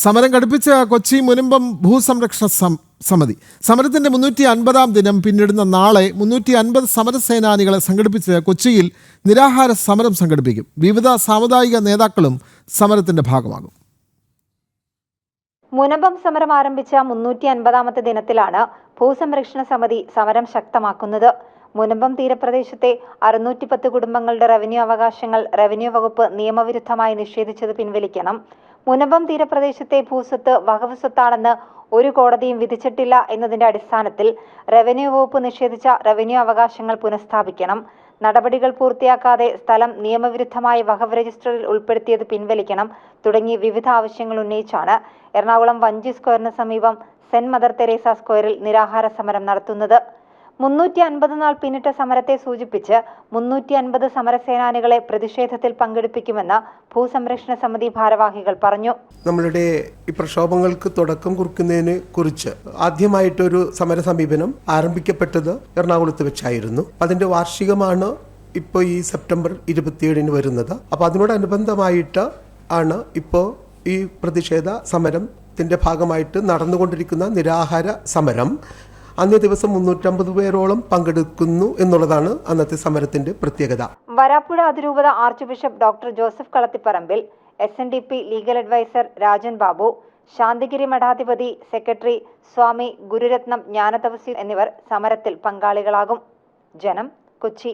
സമരം ഘടിപ്പിച്ച കൊച്ചി മുനമ്പം ഭൂസംരക്ഷണ സമിതി സമരത്തിന്റെ 350-ാം ദിനം പിന്നിടുന്ന നാളെ 350 സമരസേനാനികളെ സംഘടിപ്പിച്ച് കൊച്ചിയിൽ നിരാഹാര സമരം സംഘടിപ്പിക്കും. വിവിധ സാമുദായിക നേതാക്കളും സമരത്തിന്റെ ഭാഗമാകും. മുനമ്പം സമരം ആരംഭിച്ച 350-ാമത്തെ ദിനത്തിലാണ് ഭൂസംരക്ഷണ സമിതി സമരം ശക്തമാക്കുന്നത്. മുനമ്പം തീരപ്രദേശത്തെ 610 കുടുംബങ്ങളുടെ റവന്യൂ അവകാശങ്ങൾ റവന്യൂ വകുപ്പ് നിയമവിരുദ്ധമായി നിഷേധിച്ചത് പിൻവലിക്കണം. മുനമ്പം തീരപ്രദേശത്തെ ഭൂസ്വത്ത് വഖഫ് സ്വത്താണെന്ന് ഒരു കോടതിയും വിധിച്ചിട്ടില്ല എന്നതിന്റെ അടിസ്ഥാനത്തിൽ റവന്യൂ വകുപ്പ് നിഷേധിച്ച റവന്യൂ അവകാശങ്ങൾ പുനഃസ്ഥാപിക്കണം. നടപടികൾ പൂർത്തിയാക്കാതെ സ്ഥലം നിയമവിരുദ്ധമായി വഖഫ് രജിസ്റ്ററിൽ ഉൾപ്പെടുത്തിയത് പിൻവലിക്കണം തുടങ്ങി വിവിധ ആവശ്യങ്ങൾ ഉന്നയിച്ചാണ് എറണാകുളം വഞ്ചി സ്ക്വയറിന് സമീപം സെന്റ് മദർ തെരേസ സ്ക്വയറിൽ നിരാഹാര സമരം നടത്തുന്നത്. 350 നാൾ പിന്നിട്ട സമരത്തെ സൂചിപ്പിച്ച് 350 സമരസേനാനികളെ പ്രതിഷേധത്തിൽ പങ്കെടുപ്പിക്കുമെന്ന് ഭൂസംരക്ഷണ സമിതി ഭാരവാഹികൾ പറഞ്ഞു. നമ്മളുടെ ഈ പ്രക്ഷോഭങ്ങൾക്ക് തുടക്കം കുറിക്കുന്നതിനെ കുറിച്ച് ആദ്യമായിട്ടൊരു സമര സമീപനം ആരംഭിക്കപ്പെട്ടത് എറണാകുളത്ത് വെച്ചായിരുന്നു. അതിന്റെ വാർഷികമാണ് ഇപ്പോൾ ഈ സെപ്റ്റംബർ 27 വരുന്നത്. അപ്പോൾ അതിനോടനുബന്ധമായിട്ട് ആണ് ഇപ്പോൾ ഈ പ്രതിഷേധ സമരത്തിന്റെ ഭാഗമായിട്ട് നടന്നുകൊണ്ടിരിക്കുന്ന നിരാഹാര സമരം. അന്നേ ദിവസം 350 പേരോളം പങ്കെടുക്കുന്നു എന്നുള്ളതാണ് അന്നത്തെ സമരത്തിന്റെ പ്രത്യേകത. വരാപ്പുഴ അതിരൂപത arch bishop doctor Joseph Kalathiparambil, SNDP legal adviser Rajan Babu, Santhigiri മഠാധിപതി സെക്രട്ടറി സ്വാമി ഗുരുരത്നം ജ്ഞാനതപസ്വി എന്നിവർ സമരത്തിൽ പങ്കാളികളാകും. ജനം, കൊച്ചി.